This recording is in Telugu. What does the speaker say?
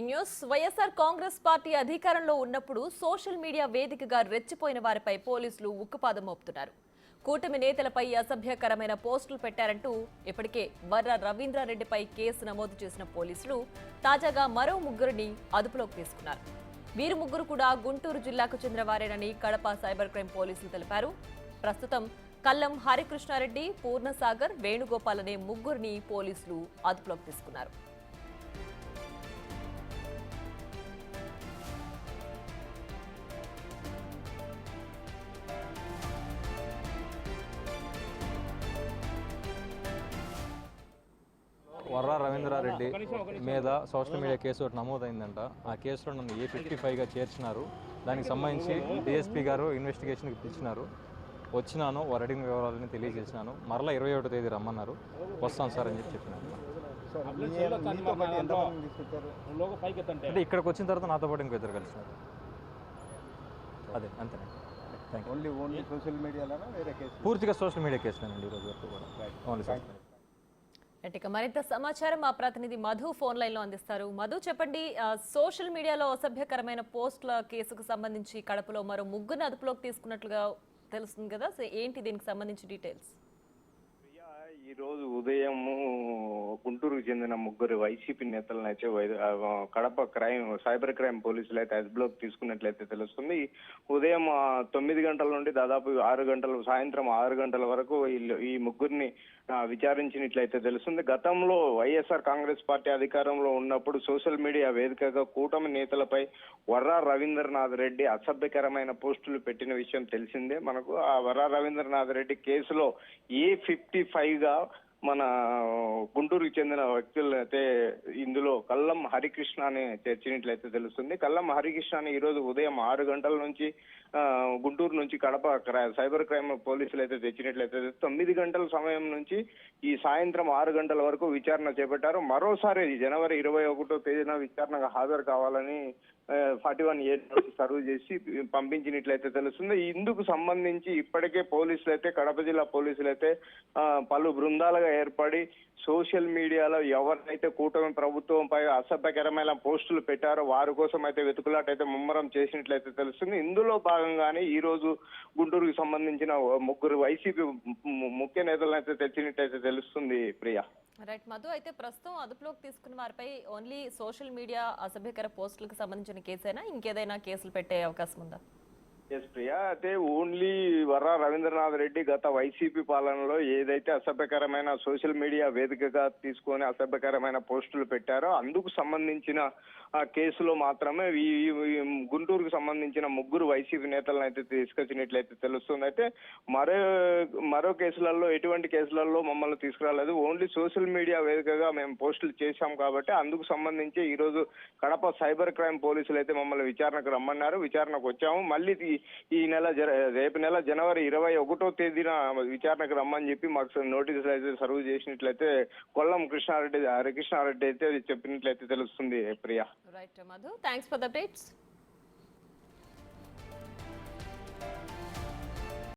న్యూస్ వైఎస్ఆర్ కాంగ్రెస్ పార్టీ అధికారంలో ఉన్నప్పుడు సోషల్ మీడియా వేదికగా రెచ్చిపోయిన వారిపై పోలీసులు ఉక్కుపాదం మోపుతున్నారు. కూటమి నేతలపై అసభ్యకరమైన పోస్టులు పెట్టారంటూ ఇప్పటికే వర్ర రవీంద్రారెడ్డిపై కేసు నమోదు చేసిన పోలీసులు తాజాగా మరో ముగ్గురిని అదుపులోకి తీసుకున్నారు. వీరు ముగ్గురు కూడా గుంటూరు జిల్లాకు చెందిన వారేనని కడప సైబర్ క్రైమ్ పోలీసులు తెలిపారు. ప్రస్తుతం కల్లం హరికృష్ణారెడ్డి, పూర్ణసాగర్, వేణుగోపాల్ అనే ముగ్గురిని పోలీసులు అదుపులోకి తీసుకున్నారు. వర్ర రవీంద్రారెడ్డి మీద సోషల్ మీడియా కేసు ఒకటి నమోదైందంట. ఆ కేసులో నన్ను A55గా చేర్చినారు. దానికి సంబంధించి డిఎస్పీ గారు ఇన్వెస్టిగేషన్కి పిలిచినారు. వచ్చినాను, వారు అడిగిన వివరాలని తెలియజేసినాను. మరలా 21వ తేదీ రమ్మన్నారు. వస్తాను సార్ అని చెప్పినాను. అంటే ఇక్కడికి వచ్చిన తర్వాత నాతో పాటు ఇంకో ఇద్దరు కలిసినారు. అదే అంతే. పూర్తిగా సోషల్ మీడియా కేసులేనండి ఈరోజు వరకు కూడా. Only social media. ఇక మరింత సమాచారం మా ప్రతినిధి మధు ఫోన్ లైన్ లో అందిస్తారు. మధు, చెప్పండి, సోషల్ మీడియాలో అసభ్యకరమైన పోస్టుల కేసుకు సంబంధించి కడపలో మరో ముగ్గురిని అదుపులోకి తీసుకున్నట్లుగా తెలుస్తుంది కదా, సో ఏంటి దీనికి సంబంధించి డీటెయిల్స్? ఈ రోజు ఉదయము గుంటూరుకు చెందిన ముగ్గురు వైసీపీ నేతలను అయితే కడప సైబర్ క్రైమ్ పోలీసులు అయితే అదుపులోకి తీసుకున్నట్లయితే తెలుస్తుంది. ఉదయం 9 గంటల నుండి దాదాపు 6 గంటలు, సాయంత్రం 6 గంటల వరకు ఈ ముగ్గురిని విచారించినట్లయితే తెలుస్తుంది. గతంలో వైఎస్ఆర్ కాంగ్రెస్ పార్టీ అధికారంలో ఉన్నప్పుడు సోషల్ మీడియా వేదికగా కూటమి నేతలపై వర్ర రవీంద్రనాథ్ రెడ్డి అసభ్యకరమైన పోస్టులు పెట్టిన విషయం తెలిసిందే మనకు. ఆ వర్ర రవీంద్రనాథ్ రెడ్డి కేసులో A55గా మన గుంటూరుకి చెందిన వ్యక్తులను అయితే ఇందులో కల్లం హరికృష్ణ అని చేర్చినట్లయితే తెలుస్తుంది. కల్లం హరికృష్ణ ఈ రోజు ఉదయం 6 గంటల నుంచి గుంటూరు నుంచి కడప సైబర్ క్రైమ్ పోలీసులు అయితే తెచ్చినట్లయితే 9 గంటల సమయం నుంచి ఈ సాయంత్రం 6 గంటల వరకు విచారణ చేపట్టారు. మరోసారి జనవరి 21వ తేదీన విచారణకు హాజరు కావాలని 41A సర్వ్ చేసి పంపించినట్లయితే తెలుస్తుంది. ఇందుకు సంబంధించి ఇప్పటికే పోలీసులు అయితే, కడప జిల్లా పోలీసులు అయితే పలు బృందాలుగా ఏర్పడి సోషల్ మీడియాలో ఎవరైతే కూటమి ప్రభుత్వంపై అసభ్యకరమైన పోస్టులు పెట్టారో వారి కోసం అయితే వెతుకులాట అయితే ముమ్మరం చేసినట్లయితే తెలుస్తుంది. ఇందులో భాగంగానే ఈ రోజు గుంటూరుకు సంబంధించిన ముగ్గురు వైసీపీ ముఖ్య నేతలను అయితే తెచ్చినట్లయితే తెలుస్తుంది. ప్రియా. రైట్ మధు, అయితే ప్రస్తుతం అదుపులోకి తీసుకున్న వారిపై ఓన్లీ సోషల్ మీడియా అసభ్యకర పోస్టులకు సంబంధించిన కేసైనా ఇంకేదైనా కేసులు పెట్టే అవకాశం ఉందా? ఎస్ ప్రియా, అయితే ఓన్లీ వర్ర రవీంద్రనాథ్ రెడ్డి గత వైసీపీ పాలనలో ఏదైతే అసభ్యకరమైన సోషల్ మీడియా వేదికగా తీసుకొని అసభ్యకరమైన పోస్టులు పెట్టారో అందుకు సంబంధించిన కేసులో మాత్రమే గుంటూరుకు సంబంధించిన ముగ్గురు వైసీపీ నేతలను అయితే తీసుకొచ్చినట్లయితే తెలుస్తుంది. అయితే మరో కేసులలో, ఎటువంటి కేసులలో మమ్మల్ని తీసుకురాలేదు, ఓన్లీ సోషల్ మీడియా వేదికగా మేము పోస్టులు చేశాం కాబట్టి అందుకు సంబంధించి ఈ రోజు కడప సైబర్ క్రైమ్ పోలీసులు అయితే మమ్మల్ని విచారణకు రమ్మన్నారు. విచారణకు వచ్చాము. మళ్ళీ రేపు నెల జనవరి 21వ తేదీన విచారణకు రమ్మని చెప్పి మాకు నోటీసులు అయితే సర్వ్ చేసినట్లయితే కొల్లం హరికృష్ణారెడ్డి అయితే చెప్పినట్లయితే తెలుస్తుంది. Priya. Right Madhu, thanks for the updates.